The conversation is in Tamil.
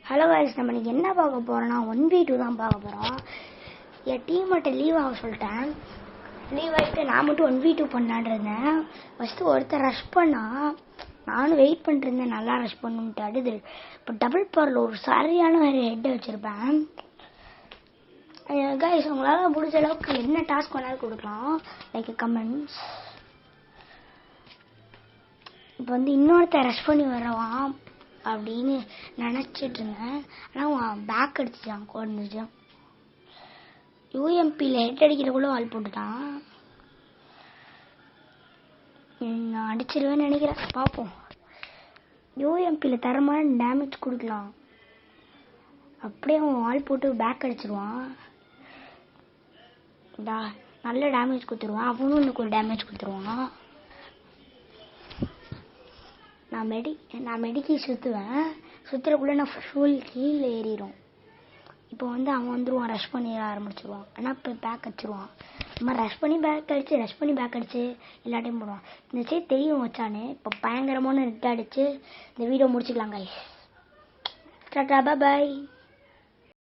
ஹலோ गाइस, நம்ம இன்னைக்கு என்ன பார்க்க போறோம்னா 1v2 தான் பார்க்க போறோம். என் டீம் மட்டும் லீவ் ஆக சொல்லிட்டேன். லீவ் ஆகிட்டு நான் மட்டும் 1v2 பண்ணலான்னு இருந்தேன். ஃபஸ்ட்டு ஒருத்தர் ரஷ் பண்ணா, நானும் வெயிட் பண்ணிட்டு இருந்தேன் நல்லா ரஷ் பண்ணுன்ட்டு. அடுத்து இப்போ டபுள் பவரில் ஒரு சரியான ஹெட் வச்சுருப்பேன். गाइस, உங்களால் முடிஞ்ச அளவுக்கு என்ன டாஸ்க் வேணாலும் கொடுக்கலாம், லைக் கமெண்ட்ஸ். இப்போ இன்னொருத்தர் ரஷ் பண்ணி வரவான் அப்படின்னு நினச்சிட்டு இருந்தேன். ஆனால் அவன் பேக் அடிச்சிட்டான். குறைஞ்சிச்சான். யூஎம்பியில் ஹெட் அடிக்கிறக்குள்ள ஆள் போட்டுட்டான். நான் அடிச்சிருவேன்னு நினைக்கிறேன். பார்ப்போம். யூஎம்பியில் தரமான டேமேஜ் கொடுக்கலாம். அப்படியே அவன் ஆள் போட்டு பேக் அடிச்சிருவான். நல்ல டேமேஜ் கொடுத்துருவான். அவனும் எனக்கு ஒரு டேமேஜ் கொடுத்துருவான். நான் மெடிக்கி சுற்றுவேன். சுற்றுறக்குள்ளே நான் ஃபுல் கீழே ஏறிடும். இப்போ அவன் வந்துடுவான், ரஷ் பண்ணி ஆரம்பிச்சிடுவான். ஆனால் இப்போ பேக் அடிச்சிடுவான். நம்ம ரஷ் பண்ணி பேக் அடிச்சு எல்லாத்தையும் போடுவான். இந்த சைடு தெரியும் வச்சானே. இப்போ பயங்கரமான நெட் அடிச்சு இந்த வீடியோ முடிச்சுக்கலாம் गाइस. டாடா, பாய்.